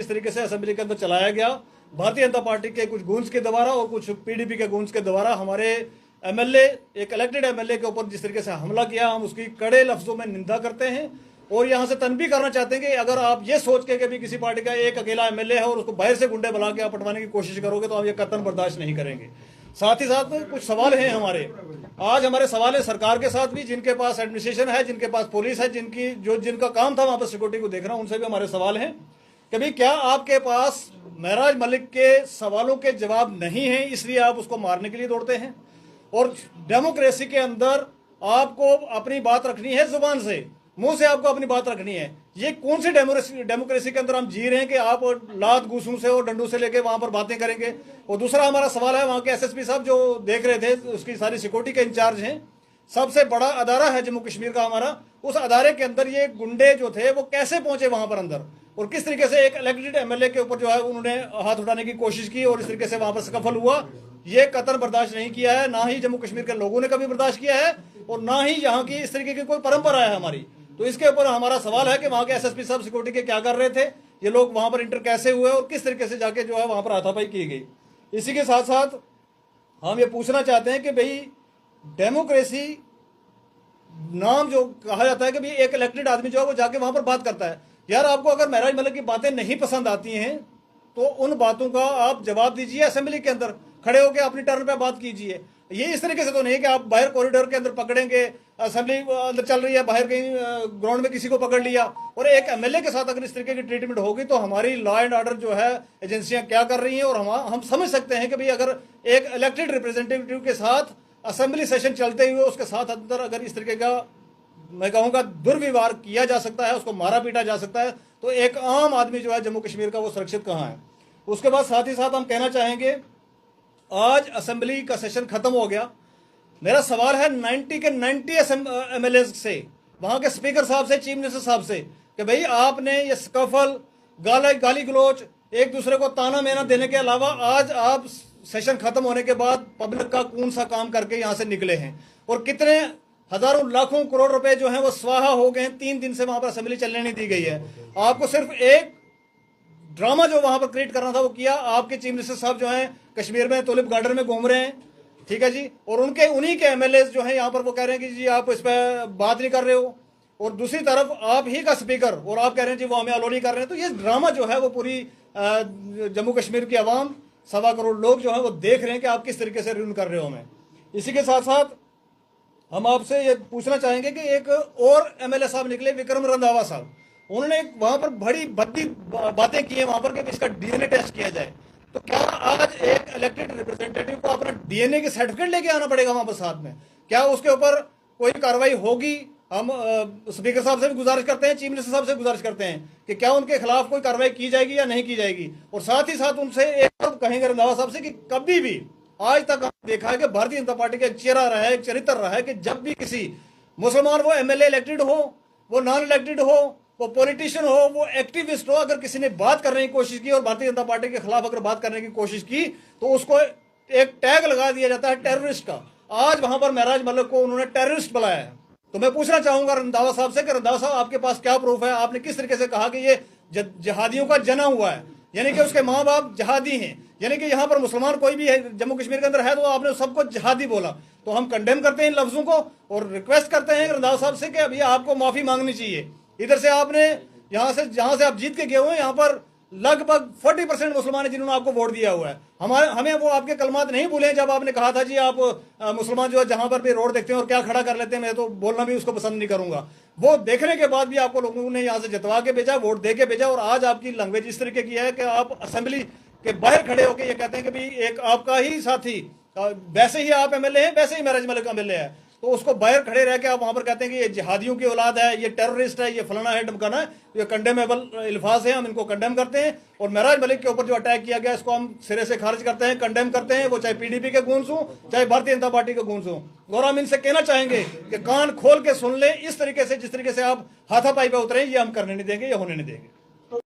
इस तरीके से असेंबली के अंदर चलाया गया भारतीय जनता पार्टी के कुछ गूंज के द्वारा और कुछ पीडीपी के गूंज के द्वारा हमारे एमएलए, एक इलेक्टेड एमएलए के ऊपर जिस तरीके से हमला किया, हम उसकी कड़े लफ्जों में निंदा करते हैं और यहां से तनबीह करना चाहते हैं कि अगर आप ये सोच के भी किसी पार्टी का एक अकेला एमएलए है और उसको बाहर से गुंडे बुला के आप पटवाने की कोशिश करोगे तो आप ये कतन बर्दाश्त नहीं करेंगे। साथ ही साथ कुछ सवाल हैं हमारे, आज हमारे सवाल है सरकार के साथ भी, जिनके पास एडमिनिस्ट्रेशन है, जिनके पास पुलिस है, जिनका काम था वहां पर सिक्योरिटी को देखना, उनसे भी हमारे सवाल हैं कि भाई क्या आपके पास महराज मलिक के सवालों के जवाब नहीं है इसलिए आप उसको मारने के लिए दौड़ते हैं? और डेमोक्रेसी के अंदर आपको अपनी बात रखनी है, जुबान से, मुंह से आपको अपनी बात रखनी है। ये कौन सी डेमोक्रेसी के अंदर हम जी रहे हैं कि आप लात घूसों से और डंडू से लेके वहां पर बातें करेंगे? और दूसरा हमारा सवाल है, वहां के एसएसपी साहब जो देख रहे थे, उसकी सारी सिक्योरिटी के इंचार्ज हैं, सबसे बड़ा अदारा है जम्मू कश्मीर का हमारा, उस अदारे के अंदर ये गुंडे जो थे वो कैसे पहुंचे वहां पर अंदर और किस तरीके से एक इलेक्टेड एमएलए के ऊपर जो है उन्होंने हाथ उठाने की कोशिश की और इस तरीके से वहां पर सफल हुआ। ये कतन बर्दाश्त नहीं किया है, ना ही जम्मू कश्मीर के लोगों ने कभी बर्दाश्त किया है और ना ही यहाँ की इस तरीके की कोई परंपरा है हमारी। तो इसके ऊपर हमारा सवाल है कि वहां के एसएसपी साहब सिक्योरिटी के क्या कर रहे थे, ये लोग वहां पर इंटर कैसे हुए और किस तरीके से जाके जो है वहां पर हाथापाई की गई। इसी के साथ साथ हम ये पूछना चाहते हैं कि भाई डेमोक्रेसी नाम जो कहा जाता है कि भाई एक इलेक्टेड आदमी जो है वो जाके वहां पर बात करता है, यार आपको अगर महराज मलिक की बातें नहीं पसंद आती हैं तो उन बातों का आप जवाब दीजिए, असेंबली के अंदर खड़े होकर अपनी टर्न पे बात कीजिए। ये इस तरीके से तो नहीं कि आप बाहर कॉरिडोर के अंदर पकड़ेंगे, असेंबली अंदर चल रही है, बाहर कहीं ग्राउंड में किसी को पकड़ लिया और एक एमएलए के साथ अगर इस तरीके की ट्रीटमेंट होगी तो हमारी लॉ एंड ऑर्डर जो है एजेंसियां क्या कर रही हैं। और हम समझ सकते हैं कि भाई अगर एक इलेक्टेड रिप्रेजेंटेटिव के साथ असेंबली सेशन चलते हुए उसके साथ अंदर अगर इस तरीके का मैं कहूँगा दुर्व्यवहार किया जा सकता है, उसको मारा पीटा जा सकता है, तो एक आम आदमी जो है जम्मू कश्मीर का वो सुरक्षित कहाँ है? उसके बाद साथ ही साथ हम कहना चाहेंगे आज असेंबली का सेशन खत्म हो गया। मेरा सवाल है 90 के 90 एमएलए से, वहां के स्पीकर साहब से, चीफ मिनिस्टर साहब से कि भाई आपने ये स्कफल, गाली गलोच, एक दूसरे को ताना मेना देने के अलावा आज आप सेशन खत्म होने के बाद पब्लिक का कौन सा काम करके यहां से निकले हैं और कितने हजारों लाखों करोड़ रुपए जो हैं वो स्वाहा हो गए हैं। 3 दिन से वहां पर असेंबली चलने नहीं दी गई है। आपको सिर्फ एक ड्रामा जो वहां पर क्रिएट करना था वो किया। आपके चीफ मिनिस्टर साहब जो हैं कश्मीर में टुलिप गार्डन में घूम रहे हैं, ठीक है जी, और उन्हीं के एमएलए जो हैं यहाँ पर वो कह रहे हैं कि जी आप इस पर बात नहीं कर रहे हो, और दूसरी तरफ आप ही का स्पीकर और आप कह रहे हैं जी वो हमें अलो नहीं कर रहे हैं। तो ये ड्रामा जो है वो पूरी जम्मू कश्मीर की आवाम, 1.25 करोड़ लोग जो है वो देख रहे हैं कि आप किस तरीके से रूल कर रहे हो हमें। इसी के साथ साथ हम आपसे ये पूछना चाहेंगे कि एक और एमएलए साहब निकले, विक्रम रंधावा साहब, उन्होंने वहां पर बड़ी भद्दी बातें की है वहां पर कि इसका डीएनए टेस्ट किया जाए। तो क्या आज एक इलेक्टेड रिप्रेजेंटेटिव को अपना डीएनए के सर्टिफिकेट लेके आना पड़ेगा वहां पर साथ में? क्या उसके ऊपर कोई कार्रवाई होगी? हम स्पीकर साहब से भी गुजारिश करते हैं, चीफ मिनिस्टर साहब से गुजारिश करते हैं कि क्या उनके खिलाफ कोई कार्रवाई की जाएगी या नहीं की जाएगी। और साथ ही साथ उनसे एक और कहेंगे रंधावा साहब से कि कभी भी आज तक हमने देखा है कि भारतीय जनता पार्टी का एक चेहरा रहा है, एक चरित्र रहा है कि जब भी किसी मुसलमान, वो एमएलए इलेक्टेड हो, वो नॉन इलेक्टेड हो, वो पॉलिटिशियन हो, वो एक्टिविस्ट हो, अगर किसी ने बात करने की कोशिश की और भारतीय जनता पार्टी के खिलाफ अगर बात करने की कोशिश की तो उसको एक टैग लगा दिया जाता है टेररिस्ट का। आज वहां पर महराज मलिक को उन्होंने टेररिस्ट बुलाया है। तो मैं पूछना चाहूंगा रंधावा साहब से कि रंधावा साहब आपके पास क्या प्रूफ है? आपने किस तरीके से कहा कि ये जिहादियों का जना हुआ है, यानी कि उसके माँ बाप जिहादी हैं, यानी कि यहाँ पर मुसलमान कोई भी है जम्मू कश्मीर के अंदर है तो आपने सबको जिहादी बोला। तो हम कंडेम करते हैं इन लफ्जों को और रिक्वेस्ट करते हैं रंधावा साहब से कि अभी आपको माफी मांगनी चाहिए। इधर से आपने यहाँ से जहां से आप जीत के गए हुए हैं, यहाँ पर लगभग 40% मुसलमान है जिन्होंने आपको वोट दिया हुआ है। हमें वो आपके कलमात नहीं भूले जब आपने कहा था जी आप मुसलमान जो है जहां पर भी रोड देखते हैं और क्या खड़ा कर लेते हैं, मैं तो बोलना भी उसको पसंद नहीं करूंगा। वो देखने के बाद भी आपको लोगों ने यहाँ से जितवा के भेजा, वोट दे के भेजा, और आज आपकी लैंग्वेज इस तरीके की है कि आप असेंबली के बाहर खड़े होकर ये कहते हैं कि भाई एक आपका ही साथी, वैसे ही आप एमएलए हैं, वैसे ही महराज मलिक एमएलए है, तो उसको बाहर खड़े रह के आप वहां पर कहते हैं कि ये जिहादियों की औलाद है, ये टेररिस्ट है, ये फलाना है, ढमकाना है। ये कंडेमेबल अल्फाज है, हम इनको कंडेम करते हैं। और महराज मलिक के ऊपर जो अटैक किया गया इसको हम सिरे से खारिज करते हैं, कंडेम करते हैं, वो चाहे पीडीपी के गूंज हों, चाहे भारतीय जनता पार्टी के गूंज हों। और हम इनसे कहना चाहेंगे कि कान खोल के सुन ले, इस तरीके से जिस तरीके से आप हाथापाई पे उतरे ये हम करने नहीं देंगे, ये होने नहीं देंगे।